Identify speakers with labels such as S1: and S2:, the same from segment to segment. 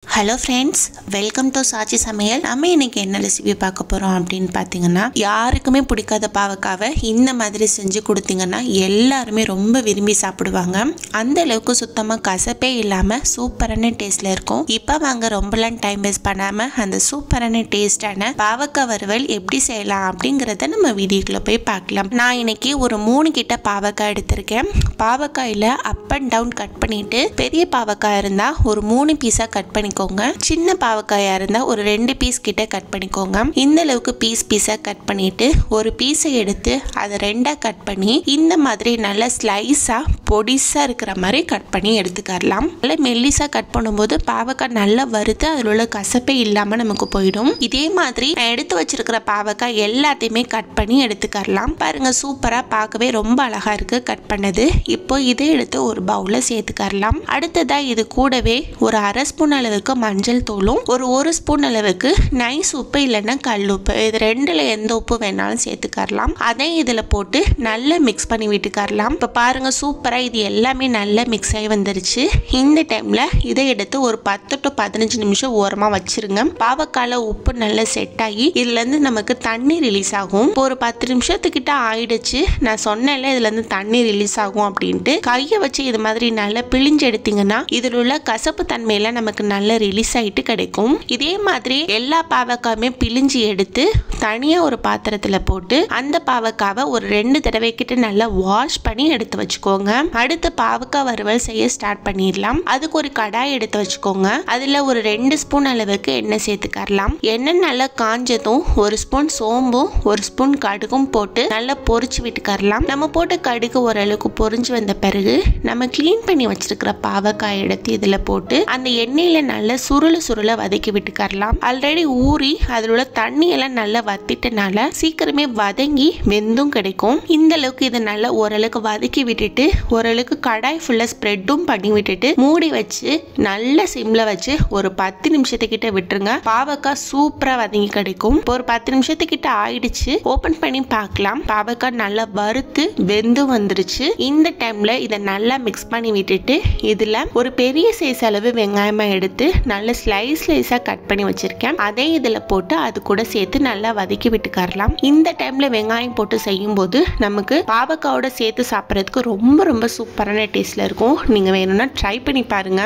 S1: Hello friends, welcome to சாச்சி சமையல். நம்ம இன்னைக்கு என்ன ரெசிபி பார்க்க போகிறோம் அப்படின்னு பார்த்தீங்கன்னா, யாருக்குமே பிடிக்காத பாவக்காவை இந்த மாதிரி செஞ்சு கொடுத்தீங்கன்னா எல்லாருமே ரொம்ப விரும்பி சாப்பிடுவாங்க. அந்த அளவுக்கு சுத்தமாக கசப்பே இல்லாமல் சூப்பரான டேஸ்ட்டில் இருக்கும். இப்போ வாங்க ரொம்பலாம் டைம் வேஸ்ட் பண்ணாமல் அந்த சூப்பரான டேஸ்டான பாவக்காய் வறுவல் எப்படி செய்யலாம் அப்படிங்கிறத நம்ம வீடியோக்குள்ளே போய் பார்க்கலாம். நான் இன்னைக்கு ஒரு 3 கிட்ட பாவக்காய் எடுத்திருக்கேன். பாவக்காயில் அப் அண்ட் டவுன் கட் பண்ணிவிட்டு, பெரிய பாவக்காய் இருந்தால் ஒரு 3 பீஸாக கட் பண்ணிக்கோங்க. சின்ன பாவக்காயா இருந்தா ஒரு 2 பீஸ் கிட்ட கட் பண்ணிக்கோங்க. இந்த அளவுக்கு பீஸா கட் பண்ணிட்டு ஒரு பீஸை எடுத்து அதை 2ஆ கட் பண்ணி இந்த மாதிரி நல்ல ஸ்லைஸா பொடிசா இருக்கிற மாதிரி கட் பண்ணி எடுத்துக்கலாம். நல்ல மெல்லிசா கட் பண்ணும்போது பாவக்காய் நல்லா வறுத்து அதில் உள்ள கசப்பே இல்லாம நமக்கு போயிடும். இதே மாதிரி நான் எடுத்து வச்சிருக்கிற பாவக்காய் எல்லாத்தையுமே கட் பண்ணி எடுத்துக்கலாம். பாருங்க, சூப்பரா பார்க்கவே ரொம்ப அழகா இருக்கு கட் பண்ணது. இப்போ இதை எடுத்து ஒரு பவுல்ல சேர்த்துக்கலாம். அடுத்ததா இது கூடவே ஒரு 1/2 ஸ்பூன் அளவுக்கு மஞ்சள் தூளும் ஒரு ஸ்பூன் அளவுக்கு நைஸ் உப்பு இல்லைன்னா கல் உப்பு, இது ரெண்டுல எந்த உப்பு வேணாலும் சேர்த்துக்கலாம். அதை இதுல போட்டு நல்லா மிக்ஸ் பண்ணி விட்டுக்கலாம். இப்ப பாருங்க, சூப்பரா இது எல்லாமே நல்லா மிக்ஸ் ஆகி வந்துருச்சு. இந்த டைம்ல இதை எடுத்து ஒரு 10 to 15 நிமிஷம் ஓரமா வச்சிருங்க. பாவக்கால உப்பு நல்லா செட் ஆகி இதுல இருந்து நமக்கு தண்ணி ரிலீஸ் ஆகும். இப்போ ஒரு 10 நிமிஷத்துக்கிட்ட ஆயிடுச்சு. நான் சொன்னேன்ல இதுல இருந்து தண்ணி ரிலீஸ் ஆகும் அப்படின்ட்டு. கையை வச்சு இது மாதிரி நல்லா பிழிஞ்சு எடுத்தீங்கன்னா இதுல உள்ள கசப்பு தன்மையில நமக்கு நல்ல ரிலீஸ் ஆயிட்டு கிடைக்கும். இதே மாதிரி எல்லா பாவக்காயுமே பிழிஞ்சு எடுத்து தனியா ஒரு பாத்திரத்துல போட்டு அந்த பாவக்காவை ஒரு 2 தடவை கிட்ட நல்லா வாஷ் பண்ணி எடுத்து வச்சுக்கோங்க. அடுத்து பாவக்காய் வறுவல் செய்ய ஸ்டார்ட் பண்ணிடலாம். அதுக்கு ஒரு கடாய் எடுத்து வச்சுக்கோங்க. அதுல ஒரு 2 ஸ்பூன் அளவுக்கு எண்ணெய் சேர்த்துக்கலாம். எண்ணெய் நல்லா காஞ்சதும் 1 ஸ்பூன் சோம்பும் 1 ஸ்பூன் கடுகும் போட்டு நல்லா பொரிச்சு விட்டுக்கலாம். நம்ம போட்டு கடுகு ஓரளவுக்கு பொரிஞ்சு வந்த பிறகு நம்ம கிளீன் பண்ணி வச்சிருக்கிற பாவக்காய் எடுத்து இதுல போட்டு அந்த எண்ணெயில நல்லா சுருள வதக்கி விட்டுக்கலாம். ஆல்ரெடி ஊறி அதில் உள்ள தண்ணி எல்லாம் நல்லா வத்திட்டனால சீக்கிரமே வதங்கி வெந்தும் கிடைக்கும். இந்த அளவுக்கு இதை நல்லா ஓரளவுக்கு வதக்கி விட்டுட்டு ஓரளவுக்கு கடாய் ஃபுல்லா ஸ்ப்ரெட்டும் பண்ணி விட்டுட்டு மூடி வச்சு நல்ல சிம்ல வச்சு ஒரு 10 நிமிஷத்துக்கிட்ட விட்டுருங்க. பாவக்காய் சூப்பரா வதங்கி கிடைக்கும். இப்போ ஒரு 10 நிமிஷத்துக்கிட்ட ஆயிடுச்சு. ஓபன் பண்ணி பார்க்கலாம். பாவக்காய் நல்லா வறுத்து வெந்து வந்துருச்சு. இந்த டைம்ல இதை நல்லா மிக்ஸ் பண்ணி விட்டுட்டு இதுல ஒரு பெரிய சைஸ் அளவு வெங்காயமா எடுத்து நல்ல ஸ்லைஸா கட் பண்ணி வச்சிருக்கேன். அதை இதுல போட்டு அது கூட சேர்த்து நல்லா வதக்கி விட்டுக்கலாம். இந்த டைம்ல வெங்காயம் போட்டு செய்யும் போது நமக்கு பாவக்காயோட சேர்த்து சாப்பிட்றதுக்கு ரொம்ப சூப்பரான டேஸ்ட்ல இருக்கும். நீங்க வேணும்னா ட்ரை பண்ணி பாருங்க.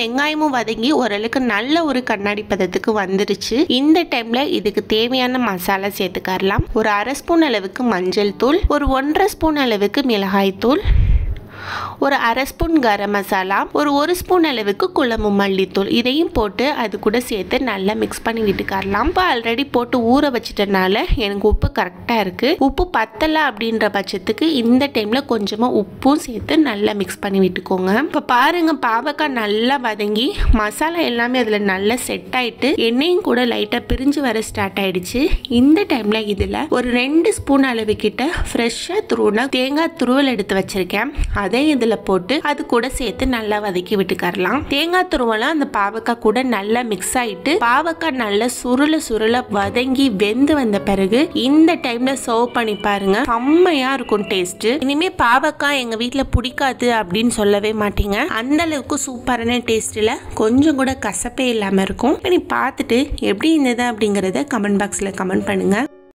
S1: வெங்காயமும் வதங்கி ஓரளவுக்கு நல்ல ஒரு கண்ணாடி பதத்துக்கு வந்துருச்சு. இந்த டைம்ல இதுக்கு தேவையான மசாலா சேர்த்துக்கலாம். ஒரு 1/2 ஸ்பூன் அளவுக்கு மஞ்சள் தூள், ஒரு 1/2 ஸ்பூன் அளவுக்கு மிளகாய் தூள், ஒரு 1/2 ஸ்பூன் கரம் மசாலா, ஒரு ஸ்பூன் அளவுக்கு குழம்பு மல்லித்தூள், இதையும் போட்டு அது கூட சேர்த்து நல்லா மிக்ஸ் பண்ணி விட்டுக்கலாம். இப்போ ஆல்ரெடி போட்டு ஊற வச்சிட்டனால எனக்கு உப்பு கரெக்டா இருக்கு. உப்பு பத்தல அப்படின்ற பட்சத்துக்கு இந்த டைம்ல கொஞ்சமா உப்பும் சேர்த்து நல்லா மிக்ஸ் பண்ணி விட்டுக்கோங்க. இப்போ பாருங்க, பாவக்காய் நல்லா வதங்கி மசாலா எல்லாமே அதுல நல்லா செட் ஆயிட்டு எண்ணெயும் கூட லைட்டா பிரிஞ்சு வர ஸ்டார்ட் ஆயிடுச்சு. இந்த டைம்ல இதுல ஒரு 2 ஸ்பூன் அளவு கிட்ட ஃப்ரெஷ்ஷா துருவின தேங்காய் துருவல் எடுத்து வச்சிருக்கேன். அதை இதுல போட்டு அது கூட சேர்த்து நல்லா வதக்கி விட்டுக்கலாம். தேங்காய் துருவலாம் அந்த பாவக்காய் கூட நல்லா மிக்ஸ் ஆயிட்டு பாவக்காய் நல்லா சுருள வதங்கி வெந்து வந்த பிறகு இந்த டைம்ல சர்வ் பண்ணி பாருங்க. செம்மையா இருக்கும் டேஸ்ட். இனிமே பாவக்காய் எங்க வீட்டுல பிடிக்காது அப்படின்னு சொல்லவே மாட்டீங்க. அந்த அளவுக்கு சூப்பரான டேஸ்ட்ல கொஞ்சம் கூட கசப்பே இல்லாம இருக்கும். நீ பார்த்துட்டு எப்படி இருந்தது அப்படிங்கறத கமெண்ட் பாக்ஸ்ல கமெண்ட் பண்ணுங்க.